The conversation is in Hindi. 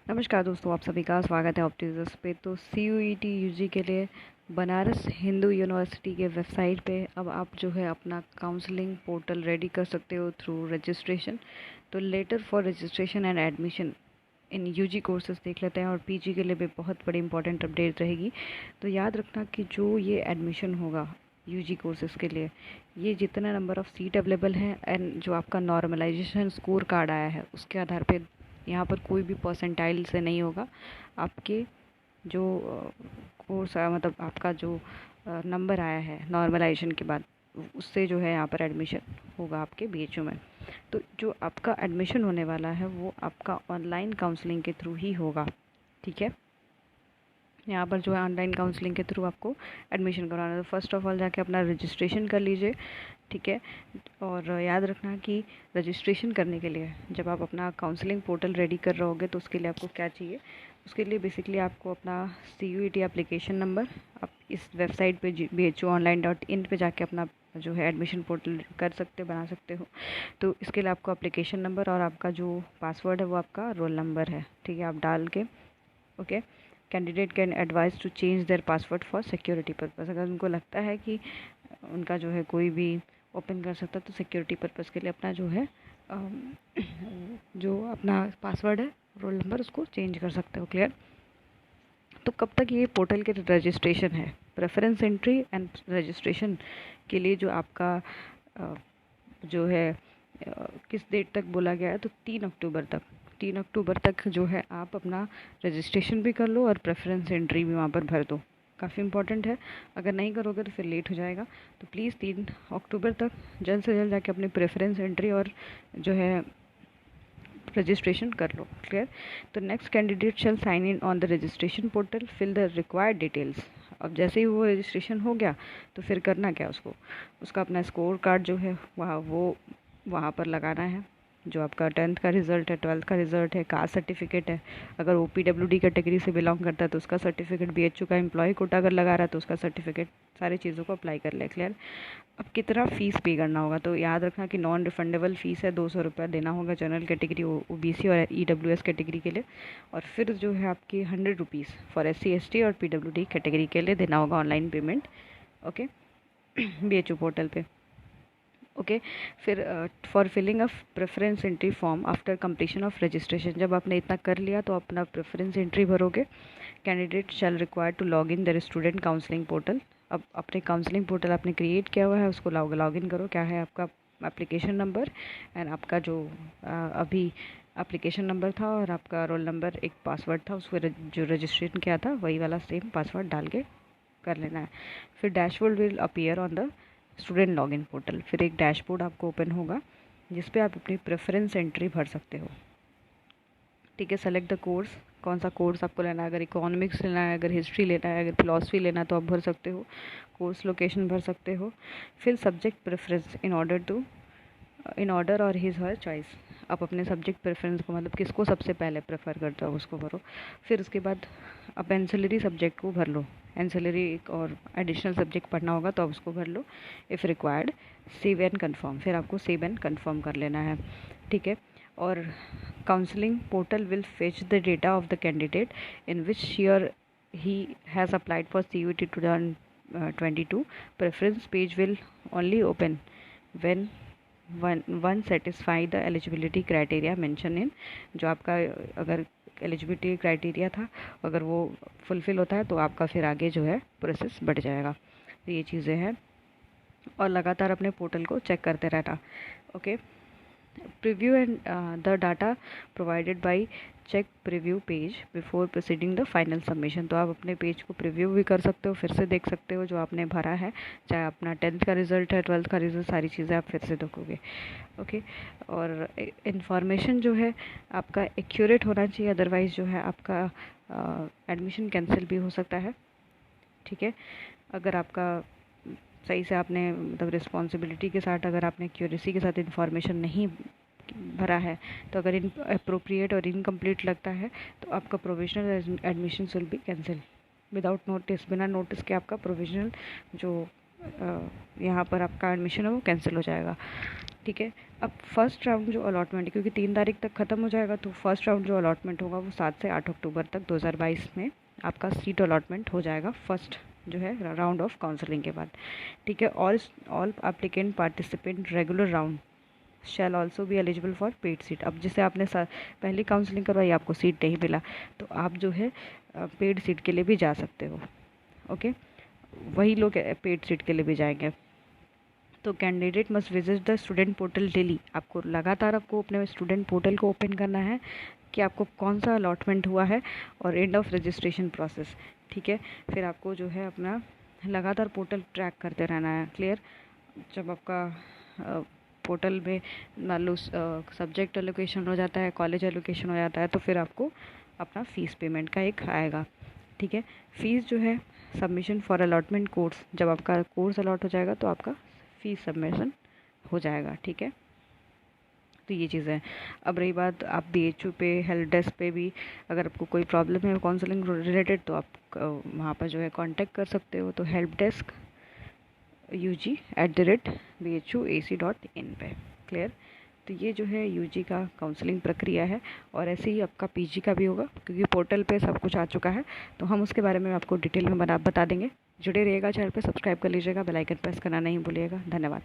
नमस्कार दोस्तों, आप सभी का स्वागत है ऑप्टिजस पे। तो CUET यूजी के लिए बनारस हिंदू यूनिवर्सिटी के वेबसाइट पे अब आप जो है अपना काउंसलिंग पोर्टल रेडी कर सकते हो थ्रू रजिस्ट्रेशन। तो letter for registration and admission in UG courses देख लेते हैं, और पीजी के लिए भी बहुत बड़ी इंपॉर्टेंट अपडेट रहेगी। तो याद रखना कि जो ये एडमिशन होगा यूजी कोर्सेज के लिए, ये जितना नंबर ऑफ़ सीट अवेलेबल है एंड जो आपका नॉर्मलाइजेशन स्कोर कार्ड आया है उसके आधार पे यहाँ पर कोई भी परसेंटाइल से नहीं होगा। आपके जो कोर्स मतलब आपका जो नंबर आया है नॉर्मलाइजेशन के बाद, उससे जो है यहाँ पर एडमिशन होगा आपके BHU में। तो जो आपका एडमिशन होने वाला है वो आपका ऑनलाइन काउंसलिंग के थ्रू ही होगा, ठीक है। यहाँ पर जो है ऑनलाइन काउंसलिंग के थ्रू आपको एडमिशन करवाना है। तो फर्स्ट ऑफ ऑल जाके अपना रजिस्ट्रेशन कर लीजिए, ठीक है। और याद रखना कि रजिस्ट्रेशन करने के लिए जब आप अपना काउंसलिंग पोर्टल रेडी कर रहोगे तो उसके लिए आपको क्या चाहिए। उसके लिए बेसिकली आपको अपना CUET एप्लीकेशन नंबर, आप इस वेबसाइट पे bhuonline.in पे जाके अपना जो है एडमिशन पोर्टल कर सकते बना सकते हो। तो इसके लिए आपको एप्लीकेशन नंबर और आपका जो पासवर्ड है वो आपका रोल नंबर है, ठीक है, आप डाल के okay. Candidate can advise to change their password for security purpose. अगर उनको लगता है कि उनका जो है कोई भी ओपन कर सकता है तो सिक्योरिटी पर्पज़ के लिए अपना जो है जो अपना पासवर्ड है रोल नंबर उसको चेंज कर सकते हो। क्लियर। तो कब तक ये पोर्टल के रजिस्ट्रेशन है, प्रेफरेंस एंट्री एंड रजिस्ट्रेशन के लिए जो आपका जो है किस डेट तक बोला गया है, तो 3 अक्टूबर तक जो है आप अपना रजिस्ट्रेशन भी कर लो और प्रेफरेंस एंट्री भी वहाँ पर भर दो। काफ़ी इंपॉर्टेंट है, अगर नहीं करोगे तो फिर लेट हो जाएगा। तो प्लीज़ 3 अक्टूबर तक जल्द से जल्द जाके अपनी प्रेफरेंस एंट्री और जो है रजिस्ट्रेशन कर लो। क्लियर। तो next candidate shall sign in on the registration portal, fill the required details. अब जैसे ही वो रजिस्ट्रेशन हो गया तो फिर करना क्या, उसका अपना स्कोर कार्ड जो है वहाँ पर लगाना है। जो आपका 10th का रिज़ल्ट है, 12th का रिज़ल्ट है, कास्ट सर्टिफिकेट है, अगर OPWD कैटेगरी से बिलोंग करता है तो उसका सर्टिफिकेट, BHU का एम्प्लॉय कोटा अगर लगा रहा है तो उसका सर्टिफिकेट, सारी चीज़ों को अप्लाई कर ले। क्लियर। अब कितना फ़ीस पे करना होगा, तो याद रखना कि नॉन रिफंडेबल फ़ीस है, 200 रुपये देना होगा जनरल कैटेगरी, OBC और EWS कैटेगरी के लिए। और फिर जो है आपकी 100 रुपीज़ फॉर SC ST और PWD कैटेगरी के लिए देना होगा online payment, okay BHU portal पे, ओके। फिर for filling of preference entry form after completion of registration, जब आपने इतना कर लिया तो अपना प्रेफरेंस एंट्री भरोगे। Candidate shall require to log in their student counselling portal. अब अपने काउंसलिंग पोर्टल आपने क्रिएट किया हुआ है उसको लॉग इन करो। क्या है आपका एप्लीकेशन नंबर एंड आपका जो अभी एप्लीकेशन नंबर था और आपका रोल नंबर, एक पासवर्ड था, उसको जो रजिस्ट्रेशन किया था वही वाला सेम पासवर्ड डाल के कर लेना है। फिर dashboard will appear on the student login portal. फिर एक डैशबोर्ड आपको ओपन होगा जिस पे आप अपनी प्रेफरेंस एंट्री भर सकते हो, ठीक है। सेलेक्ट द कोर्स, कौन सा कोर्स आपको लेना है, अगर इकोनॉमिक्स लेना है, अगर हिस्ट्री लेना है, अगर फिलॉसफी लेना है तो आप भर सकते हो। कोर्स लोकेशन भर सकते हो। फिर सब्जेक्ट प्रेफरेंस इन ऑर्डर और हिज हर चॉइस। आप अपने सब्जेक्ट प्रेफरेंस को, मतलब किसको सबसे पहले प्रेफर करते हो उसको भरो। फिर उसके बाद आप एंसिलरी सब्जेक्ट को भर लो। एंसिलरी एक और एडिशनल सब्जेक्ट पढ़ना होगा तो आप उसको भर लो। If required save and confirm, फिर आपको सेव एंड कन्फर्म कर लेना है, ठीक है। और counselling portal will fetch the data of the candidate in which she और he has applied for CUET 2022. Preference page will only open when one satisfy the eligibility criteria mentioned in, जो आपका अगर एलिजिबिलिटी क्राइटेरिया था अगर वो फुलफ़िल होता है तो आपका फिर आगे जो है प्रोसेस बढ़ जाएगा। तो ये चीज़ें हैं, और लगातार अपने पोर्टल को चेक करते रहना, okay. Preview and the data provided by check preview page before proceeding the final submission. तो आप अपने पेज को प्रीव्यू भी कर सकते हो, फिर से देख सकते हो जो आपने भरा है, चाहे अपना 10th का रिज़ल्ट है, 12th का रिज़ल्ट, सारी चीज़ें आप फिर से देखोगे, ओके। और इन्फॉर्मेशन जो है आपका एक्यूरेट होना चाहिए, अदरवाइज़ जो है आपका एडमिशन कैंसिल भी हो सकता है, ठीक है। अगर आपका सही से आपने मतलब रिस्पॉन्सिबिलिटी के साथ, अगर आपने एक्यूरेसी के साथ इन्फॉर्मेशन नहीं भरा है, तो अगर इन अप्रोप्रिएट और इनकम्प्लीट लगता है तो आपका provisional admission will be cancel without notice, बिना नोटिस के आपका प्रोविजनल जो यहाँ पर आपका एडमिशन है वो कैंसिल हो जाएगा। ठीक है, अब फर्स्ट राउंड जो अलॉटमेंट, क्योंकि 3 तारीख तक ख़त्म हो जाएगा, तो फर्स्ट राउंड जो अलॉटमेंट होगा वो 7 से 8 अक्टूबर तक 2022 में आपका सीट अलॉटमेंट हो जाएगा, फर्स्ट जो है राउंड ऑफ काउंसलिंग के बाद। ठीक है, all applicant participant regular round shall also be eligible for paid seat. अब जैसे आपने पहली काउंसलिंग करवाई, आपको सीट नहीं मिला, तो आप जो है पेड सीट के लिए भी जा सकते हो। ओके, वही लोग पेड सीट के लिए भी जाएंगे। तो candidate must visit the student portal daily. आपको लगातार आपको अपने स्टूडेंट पोर्टल को ओपन करना है कि आपको कौन सा अलॉटमेंट हुआ है और एंड ऑफ रजिस्ट्रेशन प्रोसेस। ठीक है, फिर आपको जो है अपना लगातार पोर्टल ट्रैक करते रहना है। क्लियर? जब आपका पोर्टल में मान लो सब्जेक्ट एलोकेशन हो जाता है, कॉलेज एलोकेशन हो जाता है, तो फिर आपको अपना फ़ीस पेमेंट का एक आएगा। ठीक है, फ़ीस जो है सबमिशन फॉर अलॉटमेंट कोर्स, जब आपका कोर्स अलॉट हो जाएगा तो आपका फ़ीस सबमिशन हो जाएगा। ठीक है, तो ये चीज़ें हैं। अब रही बात, आप BHU पे, हेल्प डेस्क पे भी अगर आपको कोई प्रॉब्लम है काउंसलिंग रिलेटेड, तो आप वहाँ पर जो है कांटेक्ट कर सकते हो। तो हेल्प डेस्क UG@BHUAC.in पे। क्लियर? तो ये जो है UG का काउंसलिंग प्रक्रिया है, और ऐसे ही आपका PG का भी होगा, क्योंकि पोर्टल पे सब कुछ आ चुका है, तो हम उसके बारे में आपको डिटेल में बता देंगे। जुड़े रहिएगा चैनल पे, सब्सक्राइब कर लीजिएगा, बेल आइकन प्रेस करना नहीं भूलिएगा। धन्यवाद।